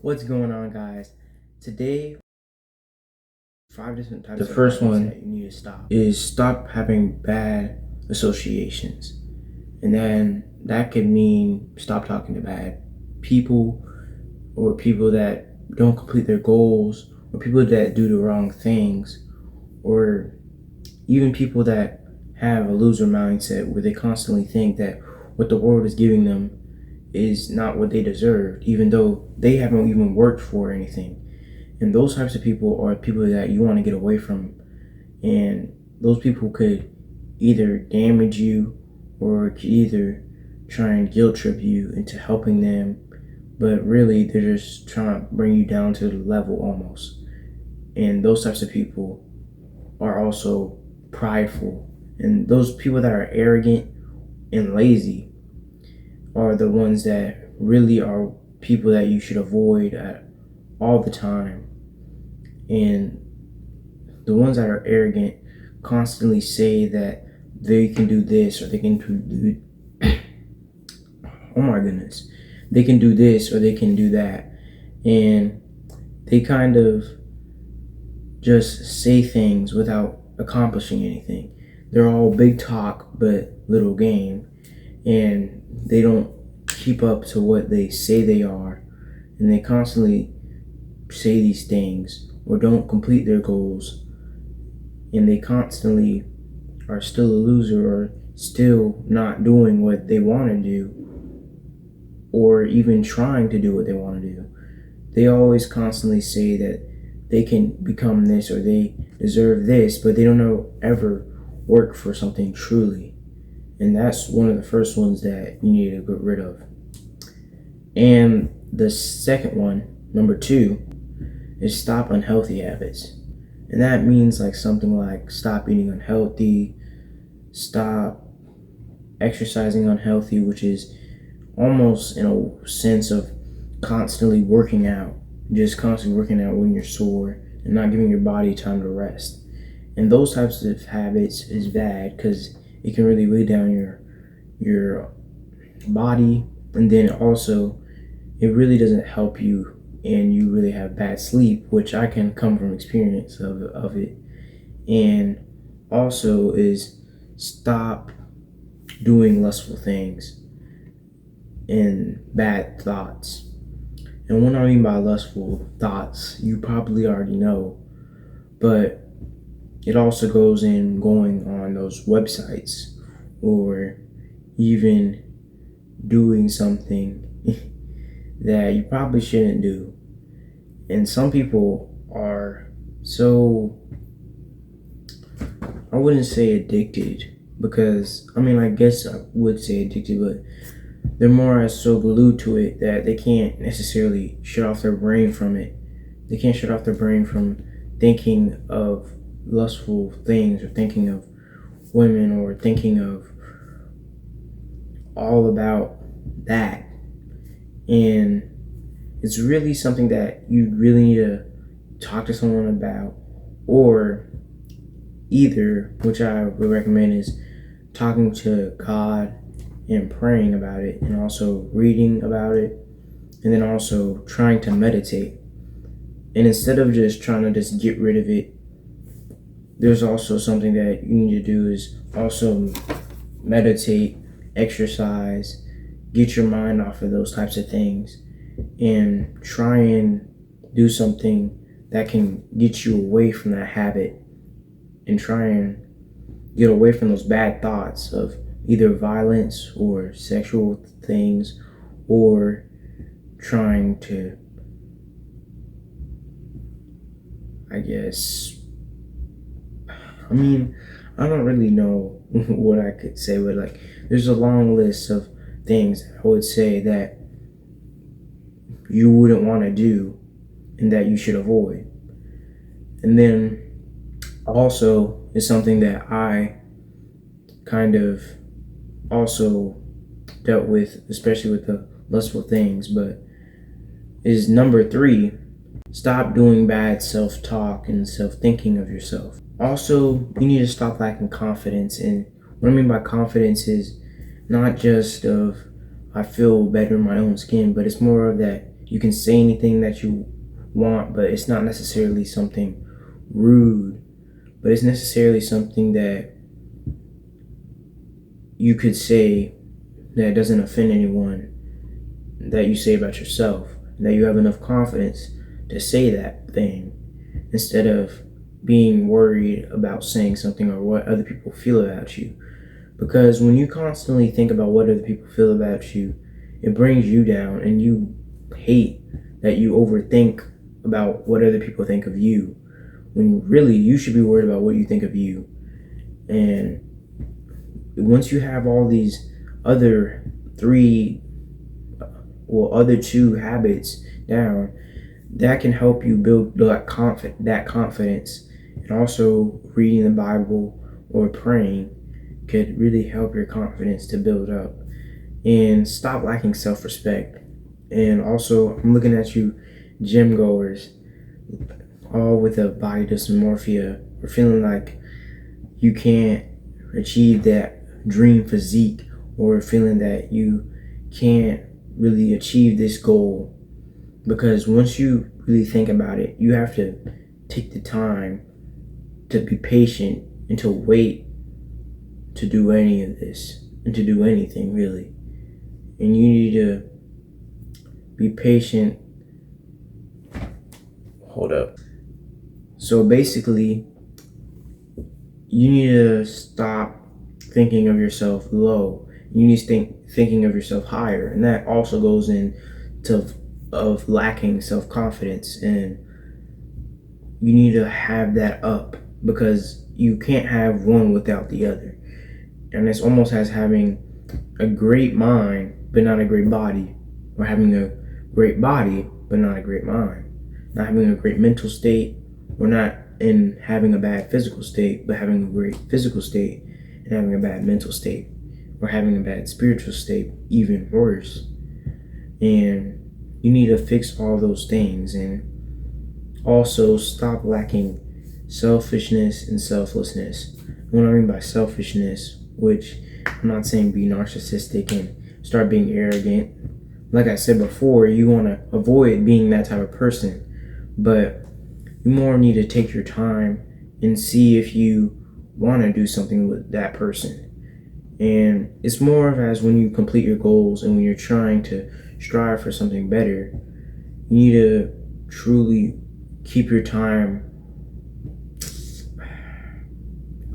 What's going on, guys? Today, 5 different types The of first habits one that you need to stop. is stop having bad associations. And then that could mean stop talking to bad people or people that don't complete their goals or people that do the wrong things or even people that have a loser mindset where they constantly think that what the world is giving them is not what they deserve, even though they haven't even worked for anything. And those types of people are people that you want to get away from. And those people could either damage you or could either try and guilt trip you into helping them. But really, they're just trying to bring you down to the level almost. And those types of people are also prideful. And those people that are arrogant and lazy are the ones that really are people that you should avoid at all the time. And the ones that are arrogant constantly say that they can do this or they can do oh my goodness, they can do this or they can do that, and they kind of just say things without accomplishing anything. They're all big talk but little game, and they don't keep up to what they say they are, and they constantly say these things or don't complete their goals, and they constantly are still a loser or still not doing what they want to do or even trying to do what they want to do. They always constantly say that they can become this or they deserve this, but they don't ever work for something truly. And that's one of the first ones that you need to get rid of. And the second one, number 2, is stop unhealthy habits. And that means like something like stop eating unhealthy, stop exercising unhealthy, which is almost in a sense of constantly working out, just constantly working out when you're sore and not giving your body time to rest. And those types of habits is bad because it can really weigh down your body, and then also it really doesn't help you, and you really have bad sleep, which I can come from experience of it. And also is stop doing lustful things and bad thoughts. And what I mean by lustful thoughts, you probably already know, but it also goes in going on those websites or even doing something that you probably shouldn't do. And some people are so, I wouldn't say addicted, because I guess I would say addicted, but they're more so glued to it that they can't necessarily shut off their brain from it. They can't shut off their brain from thinking of lustful things or thinking of women or thinking of all about that. And it's really something that you really need to talk to someone about, or either, which I would recommend, is talking to God and praying about it, and also reading about it, and then also trying to meditate. And instead of just trying to just get rid of it, there's also something that you need to do is also meditate, exercise, get your mind off of those types of things, and try and do something that can get you away from that habit, and try and get away from those bad thoughts of either violence or sexual things, or trying to, I guess, I don't really know what I could say, but like, there's a long list of things I would say that you wouldn't want to do and that you should avoid. And then also is something that I kind of also dealt with, especially with the lustful things, but is number 3, stop doing bad self-talk and self-thinking of yourself. Also, you need to stop lacking confidence. And what I mean by confidence is not just of I feel better in my own skin, but it's more of that You can say anything that you want, but it's not necessarily something rude, but it's necessarily something that you could say that doesn't offend anyone, that you say about yourself, that you have enough confidence to say that thing instead of being worried about saying something or what other people feel about you. Because when you constantly think about what other people feel about you, it brings you down, and you hate that you overthink about what other people think of you, when really you should be worried about what you think of you. And once you have all these other other two habits down, that can help you build that confidence. And also reading the Bible or praying could really help your confidence to build up. And stop lacking self-respect. And also, I'm looking at you gym goers, all with a body dysmorphia, or feeling like you can't achieve that dream physique, or feeling that you can't really achieve this goal. Because once you really think about it, you have to take the time to be patient and to wait to do any of this, and to do anything really. And you need to be patient. Hold up. So basically, you need to stop thinking of yourself low. You need to thinking of yourself higher, and that also goes into of lacking self-confidence. And you need to have that up, because you can't have one without the other. And it's almost as having a great mind but not a great body, or having a great body but not a great mind, not having a great mental state, or not in having a bad physical state but having a great physical state and having a bad mental state, or having a bad spiritual state, even worse. And you need to fix all those things. And also stop lacking selfishness and selflessness. What I mean by selfishness, which I'm not saying be narcissistic and start being arrogant. Like I said before, you want to avoid being that type of person, but you more need to take your time and see if you want to do something with that person. And it's more of as when you complete your goals and when you're trying to strive for something better, you need to truly keep your time.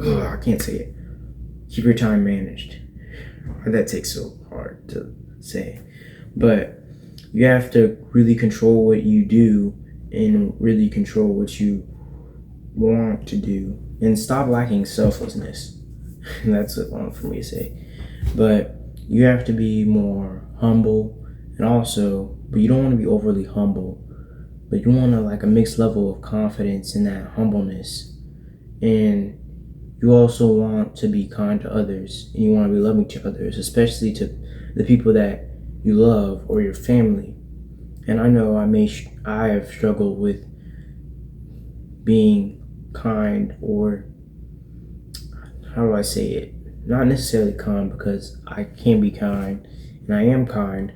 I can't say it. Keep your time managed. That takes so hard to say. But you have to really control what you do and really control what you want to do. And stop lacking selflessness. That's long for me to say. But you have to be more humble, and also, but you don't want to be overly humble. But you want like a mixed level of confidence in that humbleness. And you also want to be kind to others, and you want to be loving to others, especially to the people that you love or your family. And I know I have struggled with being kind, or how do I say it? Not necessarily kind, because I can be kind and I am kind,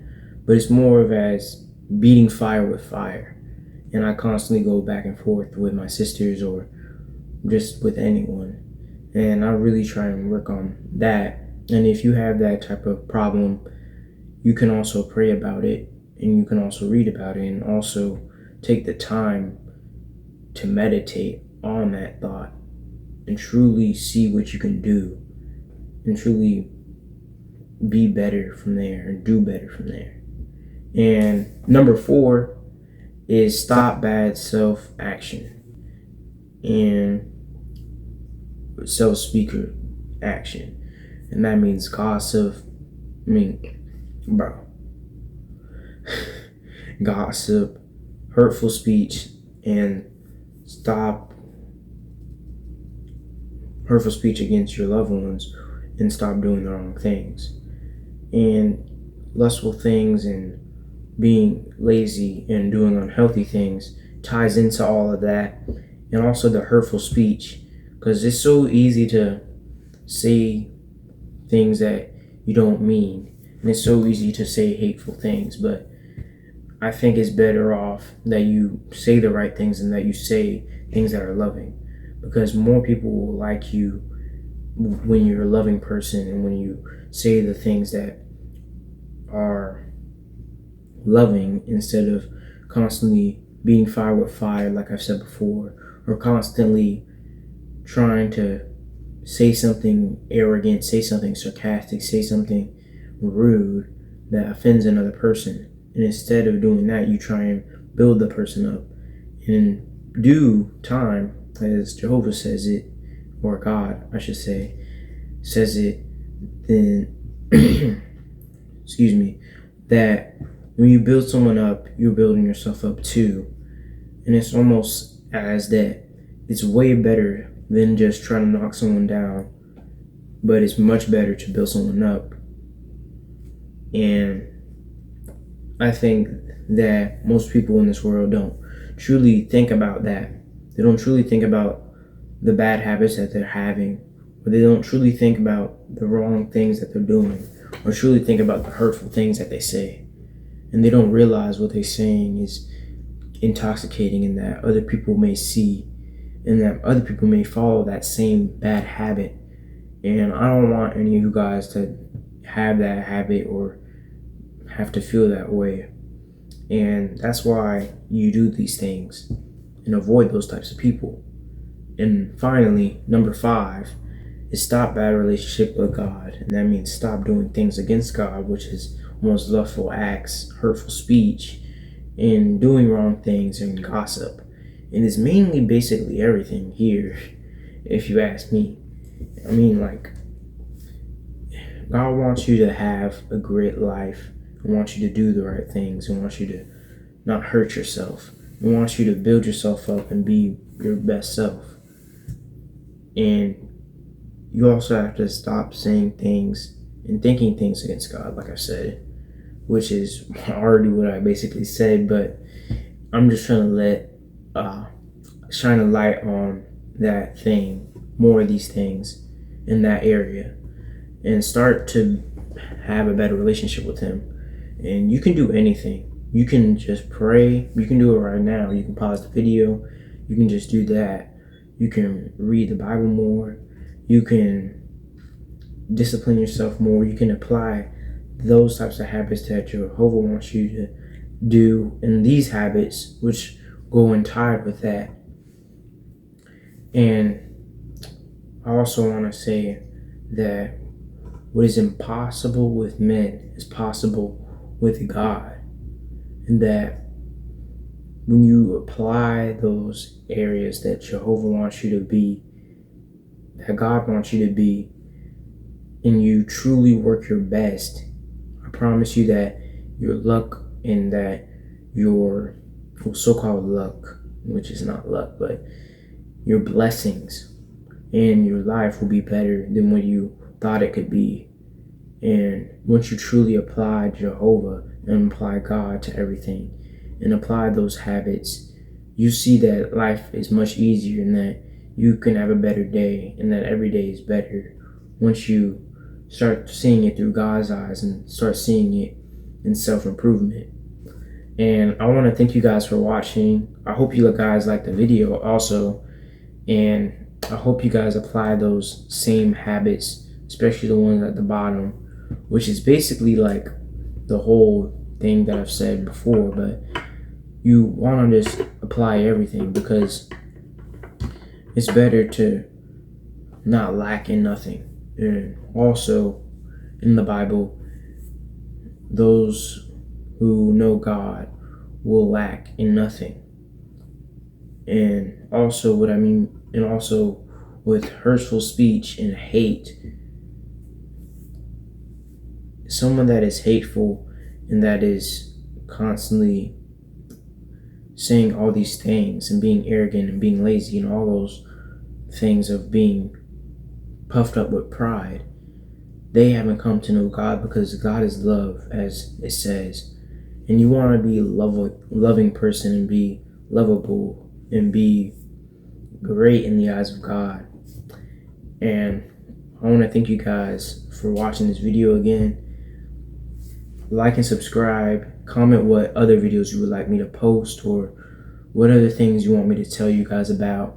but it's more of as beating fire with fire. And I constantly go back and forth with my sisters or just with anyone. And I really try and work on that. And if you have that type of problem, you can also pray about it, and you can also read about it, and also take the time to meditate on that thought and truly see what you can do and truly be better from there and do better from there. And number 4 is stop bad self-action and self-speaker action. And that means gossip. Gossip, hurtful speech, and stop hurtful speech against your loved ones, and stop doing the wrong things. And lustful things and being lazy and doing unhealthy things ties into all of that. And also the hurtful speech, because it's so easy to say things that you don't mean, and it's so easy to say hateful things. But I think it's better off that you say the right things and that you say things that are loving, because more people will like you when you're a loving person and when you say the things that are loving instead of constantly being fire with fire, like I've said before, or constantly trying to say something arrogant, say something sarcastic, say something rude that offends another person. And instead of doing that, you try and build the person up. And in due time, as Jehovah says it, or God, I should say, says it, then, excuse me, that when you build someone up, you're building yourself up too. And it's almost as that it's way better than just trying to knock someone down, but it's much better to build someone up. And I think that most people in this world don't truly think about that. They don't truly think about the bad habits that they're having, or they don't truly think about the wrong things that they're doing, or truly think about the hurtful things that they say. And they don't realize what they're saying is intoxicating and that other people may see and that other people may follow that same bad habit. And I don't want any of you guys to have that habit or have to feel that way. And that's why you do these things and avoid those types of people. And finally, number 5 is stop bad relationship with God. And that means stop doing things against God, which is almost lustful acts, hurtful speech, and doing wrong things and gossip. And it's mainly basically everything here, if you ask me. I mean, like, God wants you to have a great life and wants you to do the right things and wants you to not hurt yourself and wants you to build yourself up and be your best self. And you also have to stop saying things and thinking things against God, like I said, which is already what I basically said, but I'm just trying to shine a light on that thing, more of these things in that area, and start to have a better relationship with Him. And you can do anything. You can just pray. You can do it right now. You can pause the video. You can just do that. You can read the Bible more. You can discipline yourself more. You can apply those types of habits that Jehovah wants you to do, and these habits which go in tied with that. And I also want to say that what is impossible with men is possible with God, and that when you apply those areas that Jehovah wants you to be, that God wants you to be, and you truly work your best, I promise you that your luck and that your so-called luck, which is not luck, but your blessings in your life will be better than what you thought it could be. And once you truly apply Jehovah and apply God to everything and apply those habits, you see that life is much easier and that you can have a better day and that every day is better once you start seeing it through God's eyes and start seeing it in self-improvement. And I want to thank you guys for watching. I hope you guys like the video also, and I hope you guys apply those same habits, especially the ones at the bottom, which is basically like the whole thing that I've said before, but you want to just apply everything because it's better to not lack in nothing. And also in the Bible, those who know God will lack in nothing. And also what I mean, and also with hurtful speech and hate, someone that is hateful and that is constantly saying all these things and being arrogant and being lazy and all those things of being puffed up with pride, they haven't come to know God, because God is love, as it says. And you want to be a loving person and be lovable and be great in the eyes of God. And I want to thank you guys for watching this video again. Like and subscribe comment what other videos you would like me to post, or what other things you want me to tell you guys about,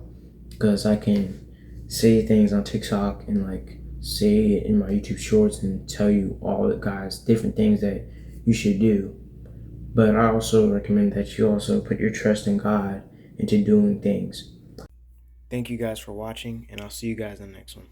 because I can say things on TikTok and like say it in my YouTube shorts and tell you all the guys different things that you should do. But I also recommend that you also put your trust in God into doing things. Thank you guys for watching, and I'll see you guys in the next one.